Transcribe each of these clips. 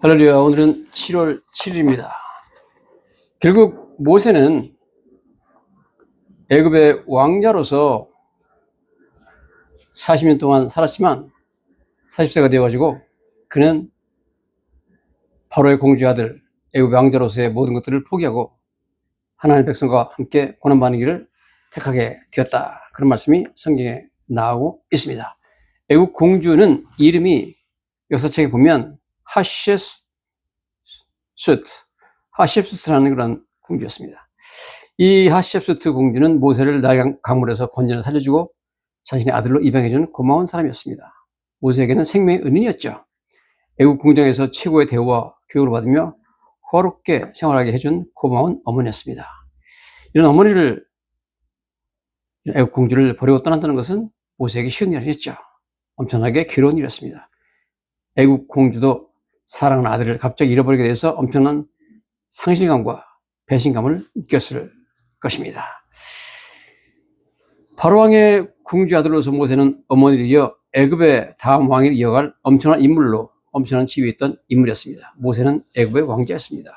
할렐루야. 오늘은 7월 7일입니다. 결국 모세는 애굽의 왕자로서 40년 동안 살았지만 40세가 되어가지고 그는 바로의 공주의 아들, 애굽의 왕자로서의 모든 것들을 포기하고 하나님의 백성과 함께 고난받는 길을 택하게 되었다. 그런 말씀이 성경에 나오고 있습니다. 애굽 공주는 이름이 역사책에 보면 하셟수트라는 그런 공주였습니다. 이 하셟수트 공주는 모세를 나일 강물에서 건져내 살려주고 자신의 아들로 입양해준 고마운 사람이었습니다. 모세에게는 생명의 은인이었죠. 애국 궁정에서 최고의 대우와 교육을 받으며 호화롭게 생활하게 해준 고마운 어머니였습니다. 이런 어머니를, 애국 공주를 버리고 떠난다는 것은 모세에게 쉬운 일이 아니었죠. 엄청나게 괴로운 일이었습니다. 애국 공주도 사랑하는 아들을 갑자기 잃어버리게 돼서 엄청난 상실감과 배신감을 느꼈을 것입니다. 바로왕의 궁주 아들로서 모세는 어머니를 이어 애굽의 다음 왕위를 이어갈 엄청난 인물로 엄청난 지위에 있던 인물이었습니다. 모세는 애굽의 왕자였습니다.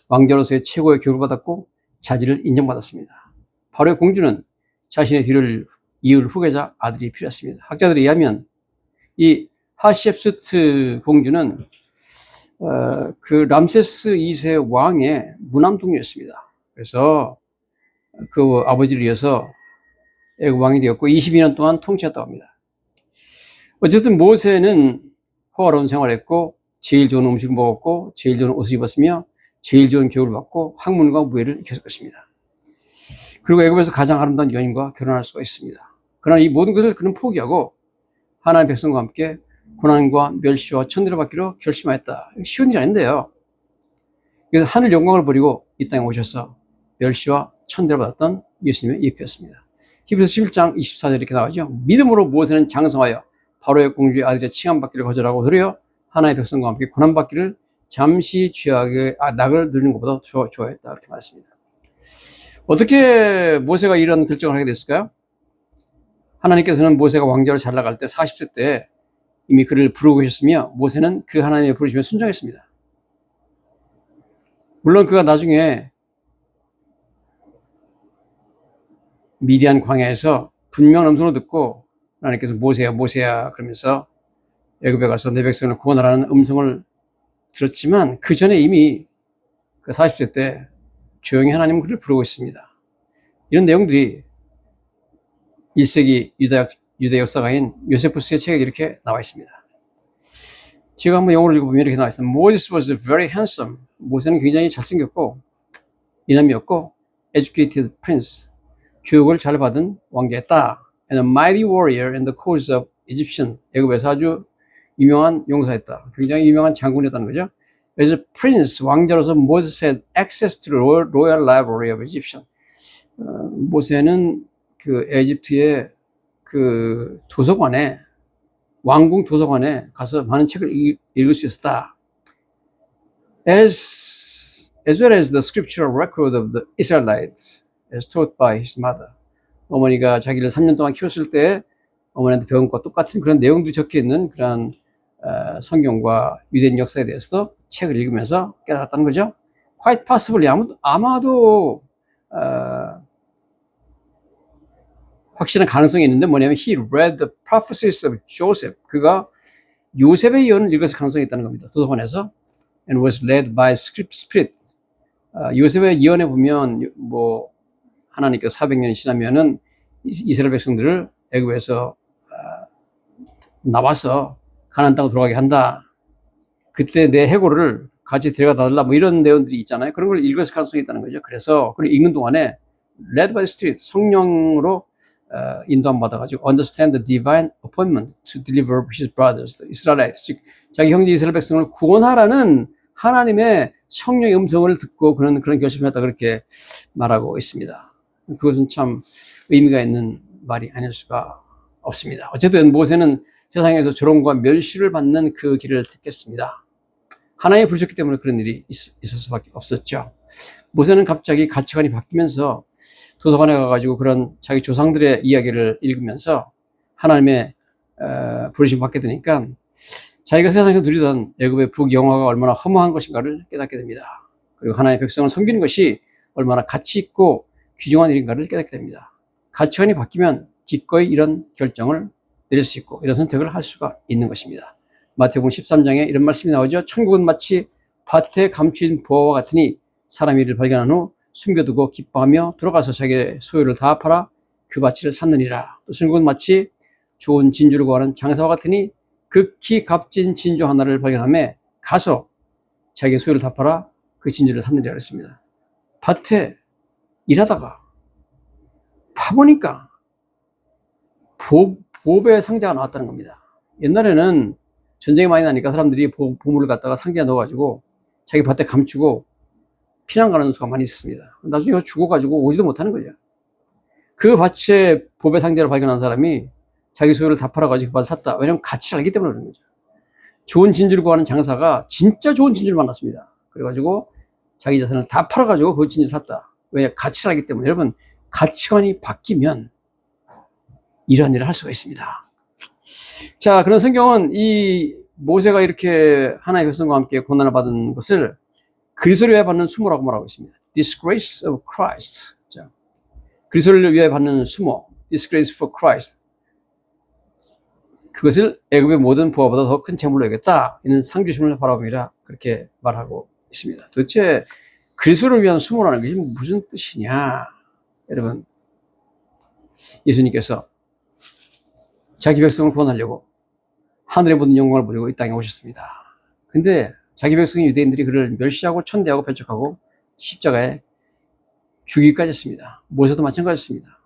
왕자로서의 최고의 교육을 받았고 자질을 인정받았습니다. 바로의 공주는 자신의 뒤를 이을 후계자 아들이 필요했습니다. 학자들에 의하면 이 하셟수트 공주는 그 람세스 2세 왕의 무남동녀였습니다. 그래서 그 아버지를 이어서 애굽 왕이 되었고 22년 동안 통치했다고 합니다. 어쨌든 모세는 호화로운 생활을 했고 제일 좋은 음식을 먹었고 제일 좋은 옷을 입었으며 제일 좋은 교육을 받고 학문과 무예를 익혔을 것입니다. 그리고 애굽에서 가장 아름다운 여인과 결혼할 수가 있습니다. 그러나 이 모든 것을 그는 포기하고 하나님의 백성과 함께 고난과 멸시와 천대를 받기로 결심하였다. 쉬운 일이 아닌데요. 그래서 하늘 영광을 버리고 이 땅에 오셔서 멸시와 천대를 받았던 예수님의 예표였습니다. 히브리서 11장 24절에 이렇게 나오죠. 믿음으로 모세는 장성하여 바로의 공주의 아들의 칭함받기를 거절하고 도리어 하나님의 백성과 함께 고난받기를 잠시 죄악의 낙을 누리는 것보다 좋아했다. 이렇게 말했습니다. 어떻게 모세가 이런 결정을 하게 됐을까요? 하나님께서는 모세가 왕자로 잘 나갈 때 40세 때 이미 그를 부르고 계셨으며 모세는 그 하나님의 부르심에 순종했습니다. 물론 그가 나중에 미디안 광야에서 분명한 음성을 듣고 하나님께서 모세야 모세야 그러면서 애굽에 가서 내 백성을 구원하라는 음성을 들었지만 그 전에 이미 그 40세 때 조용히 하나님은 그를 부르고 있습니다. 이런 내용들이 1세기 유대 역사가인 요세푸스의 책에 이렇게 나와 있습니다. 제가 한번 영어를 읽어보면 이렇게 나와 있습니다. Moses was very handsome. 모세는 굉장히 잘생겼고 미남이었고 educated prince. 교육을 잘 받은 왕자였다. And a mighty warrior in the cause of Egyptian. 애굽에서 아주 유명한 용사였다. 굉장히 유명한 장군이었다는 거죠. As a prince, 왕자로서 Moses had access to the royal library of Egyptian. 모세는 그 에집트의 그 도서관에 왕궁 도서관에 가서 많은 책을 읽을 수 있었다. As well as the scriptural record of the Israelites as taught by his mother. 어머니가 자기를 3년 동안 키웠을 때 어머니한테 배운 것과 똑같은 그런 내용들이 적혀 있는 그런 성경과 유대인 역사에 대해서도 책을 읽으면서 깨달았다는 거죠. Quite possibly 아마도 확실한 가능성이 있는데 뭐냐면 he read the prophecies of Joseph. 그가 요셉의 예언을 읽었을 가능성이 있다는 겁니다. 도서관에서 and was led by spirit. 요셉의 예언에 보면 뭐 하나님께서 400년이 지나면은 이스라엘 백성들을 애굽에서 나와서 가나안 땅으로 돌아가게 한다. 그때 내 해골을 같이 데려다 달라. 뭐 이런 내용들이 있잖아요. 그런 걸 읽었을 가능성이 있다는 거죠. 그래서 그걸 읽는 동안에 led by spirit 성령으로 인도함 받아가지고 understand the divine appointment to deliver his brothers, the Israelites. 즉 자기 형제 이스라엘 백성을 구원하라는 하나님의 성령의 음성을 듣고 그런 결심을 했다 그렇게 말하고 있습니다. 그것은 참 의미가 있는 말이 아닐 수가 없습니다. 어쨌든 모세는 세상에서 조롱과 멸시를 받는 그 길을 택했습니다. 하나님이 부르셨기 때문에 그런 일이 있을 수밖에 없었죠. 모세는 갑자기 가치관이 바뀌면서 도서관에 가가지고 그런 자기 조상들의 이야기를 읽으면서 하나님의 부르심 받게 되니까 자기가 세상에서 누리던 애굽의 북영화가 얼마나 허무한 것인가를 깨닫게 됩니다. 그리고 하나님의 백성을 섬기는 것이 얼마나 가치 있고 귀중한 일인가를 깨닫게 됩니다. 가치관이 바뀌면 기꺼이 이런 결정을 내릴 수 있고 이런 선택을 할 수가 있는 것입니다. 마태복음 13장에 이런 말씀이 나오죠. 천국은 마치 밭에 감추인 부화와 같으니 사람이 이를 발견한 후 숨겨두고 기뻐하며 돌아가서 자기의 소유를 다 팔아 그 가치를 샀느니라. 또 천국은 마치 좋은 진주를 구하는 장사와 같으니 극히 값진 진주 하나를 발견하며 가서 자기의 소유를 다 팔아 그 진주를 샀느니라 그랬습니다. 밭에 일하다가 파보니까 보배 상자가 나왔다는 겁니다. 옛날에는 전쟁이 많이 나니까 사람들이 보물을 갖다가 상자에 넣어가지고 자기 밭에 감추고 피난 가는 수가 많이 있었습니다. 나중에 죽어가지고 오지도 못하는 거죠. 그 밭에 보배 상자를 발견한 사람이 자기 소유를 다 팔아가지고 그 밭을 샀다. 왜냐하면 가치를 알기 때문에 그런 거죠. 좋은 진주를 구하는 장사가 진짜 좋은 진주를 만났습니다. 그래가지고 자기 자산을 다 팔아가지고 그 진주를 샀다. 왜? 가치를 알기 때문에. 여러분, 가치관이 바뀌면 이러한 일을 할 수가 있습니다. 자, 그런 성경은 이 모세가 이렇게 하나님의 백성과 함께 고난을 받은 것을 그리스도를 위해 받는 수모라고 말하고 있습니다. Disgrace of Christ. 자, 그리스도를 위해 받는 수모. Disgrace for Christ. 그것을 애굽의 모든 부하보다 더 큰 재물로 여겼다. 이는 상주심을 바라봅니다. 그렇게 말하고 있습니다. 도대체 그리스도를 위한 수모라는 것이 무슨 뜻이냐? 여러분, 예수님께서 자기 백성을 구원하려고 하늘의 모든 영광을 버리고 이 땅에 오셨습니다. 근데 자기 백성인 유대인들이 그를 멸시하고 천대하고 배척하고 십자가에 죽이기까지 했습니다. 모세도 마찬가지였습니다.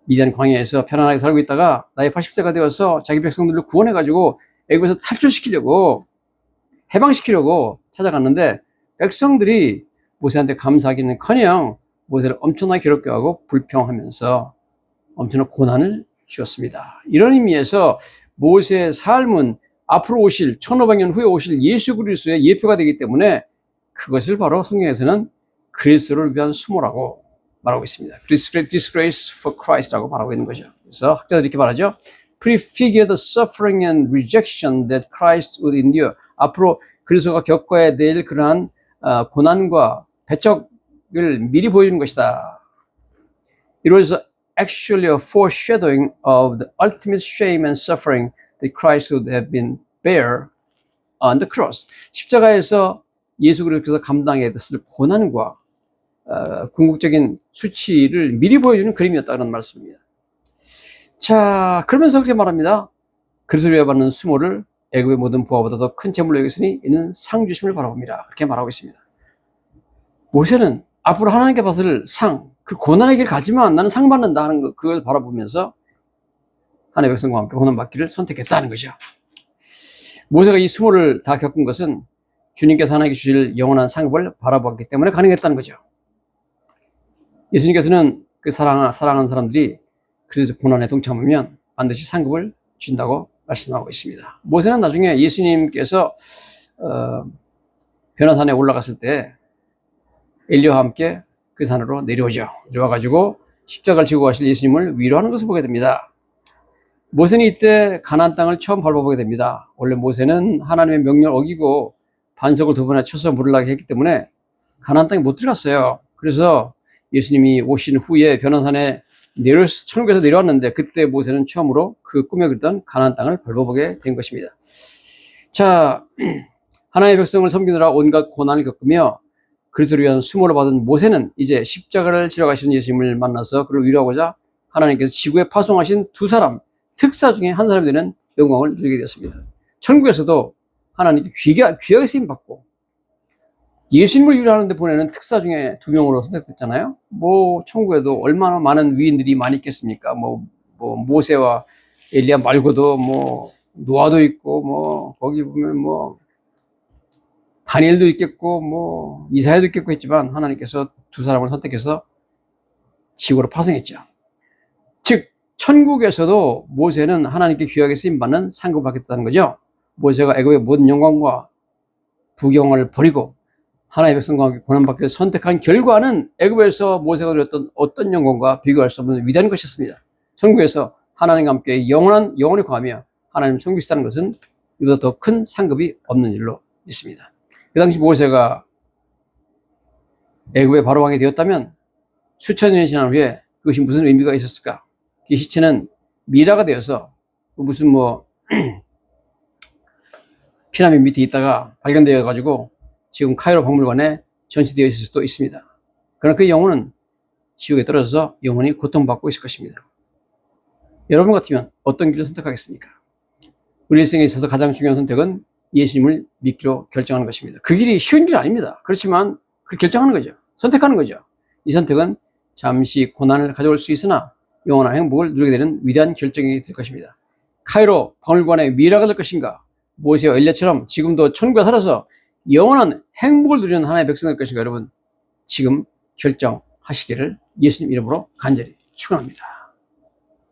미디안 광야에서 편안하게 살고 있다가 나이 80세가 되어서 자기 백성들을 구원해가지고 애굽에서 탈출시키려고 해방시키려고 찾아갔는데 백성들이 모세한테 감사하기는커녕 모세를 엄청나게 괴롭게 하고 불평하면서 엄청난 고난을 주었습니다. 이런 의미에서 모세의 삶은 앞으로 오실 1500년 후에 오실 예수 그리스도의 예표가 되기 때문에 그것을 바로 성경에서는 그리스도를 위한 수모라고 말하고 있습니다. Disgrace for Christ라고 말하고 있는 거죠. 그래서 학자들이 이렇게 말하죠. Prefigure the suffering and rejection that Christ would endure. 앞으로 그리스도가 겪어야 될 그러한 고난과 배척을 미리 보여주는 것이다. It was actually a foreshadowing of the ultimate shame and suffering that Christ would have been bear on the cross. 십자가에서 예수 그리스도께서 감당해야 됐을 고난과 궁극적인 수치를 미리 보여주는 그림이었다는 말씀입니다. 자, 그러면서 그렇게 말합니다. 그리스도를 위해 받는 수모를 애굽의 모든 부하보다 더 큰 재물로 여겼으니 이는 상 주심을 바라봅니다. 그렇게 말하고 있습니다. 모세는 앞으로 하나님께 받을 상, 그 고난의 길 가지만 나는 상 받는다 하는 것, 그걸 바라보면서 하나님의 백성과 함께 고난 받기를 선택했다는 거죠. 모세가 이 수모를 다 겪은 것은 주님께서 하나님께 주실 영원한 상급을 바라보았기 때문에 가능했다는 거죠. 예수님께서는 그 사랑하는 사람들이 그래서 고난에 동참하면 반드시 상급을 준다고 말씀하고 있습니다. 모세는 나중에 예수님께서 변화산에 올라갔을 때 엘리야와 함께 그 산으로 내려오죠. 내려와가지고 십자가를 지고 가실 예수님을 위로하는 것을 보게 됩니다. 모세는 이때 가나안 땅을 처음 밟아보게 됩니다. 원래 모세는 하나님의 명령을 어기고 반석을 2번이나 쳐서 물을 나게 했기 때문에 가나안 땅에 못 들어갔어요. 그래서 예수님이 오신 후에 변화산에 천국에서 내려왔는데 그때 모세는 처음으로 그 꿈에 그렸던 가나안 땅을 밟아보게 된 것입니다. 자, 하나님의 백성을 섬기느라 온갖 고난을 겪으며 그리스도를 위한 수모를 받은 모세는 이제 십자가를 지러 가시는 예수님을 만나서 그를 위로하고자 하나님께서 지구에 파송하신 두 사람, 특사 중에 한 사람이 되는 영광을 누리게 되었습니다. 천국에서도 하나님께 귀하게 쓰임받고 예수님을 위로하는 데 보내는 특사 중에 2명으로 선택됐잖아요. 천국에도 얼마나 많은 위인들이 많이 있겠습니까? 모세와 엘리야 말고도 노아도 있고, 거기 보면 다니엘도 있겠고, 이사야도 있겠고 했지만 하나님께서 두 사람을 선택해서 지구로 파송했죠. 즉, 천국에서도 모세는 하나님께 귀하게 쓰임받는 상급을 받겠다는 거죠. 모세가 애굽의 모든 영광과 부경을 버리고 하나님의 백성과 함께 고난받기를 선택한 결과는 애굽에서 모세가 누렸던 어떤 영광과 비교할 수 없는 위대한 것이었습니다. 천국에서 하나님과 함께 영원히 거하며 하나님 섬기시다는 것은 이보다 더 큰 상급이 없는 줄로 믿습니다. 그 당시 모세가 애굽의 바로 왕이 되었다면 수천 년이 지난 후에 그것이 무슨 의미가 있었을까? 그 시체는 미라가 되어서 무슨 피라미드 밑에 있다가 발견되어 가지고 지금 카이로 박물관에 전시되어 있을 수도 있습니다. 그러나 그 영혼은 지옥에 떨어져서 영원히 고통받고 있을 것입니다. 여러분 같으면 어떤 길을 선택하겠습니까? 우리 일생에 있어서 가장 중요한 선택은 예수님을 믿기로 결정하는 것입니다. 그 길이 쉬운 길 아닙니다. 그렇지만 그걸 결정하는 거죠. 선택하는 거죠. 이 선택은 잠시 고난을 가져올 수 있으나 영원한 행복을 누리게 되는 위대한 결정이 될 것입니다. 카이로 박물관의 미라가 될 것인가? 모세와 엘리야처럼 지금도 천국에 살아서 영원한 행복을 누리는 하나님의 백성 될 것인가? 여러분 지금 결정하시기를 예수님 이름으로 간절히 축원합니다.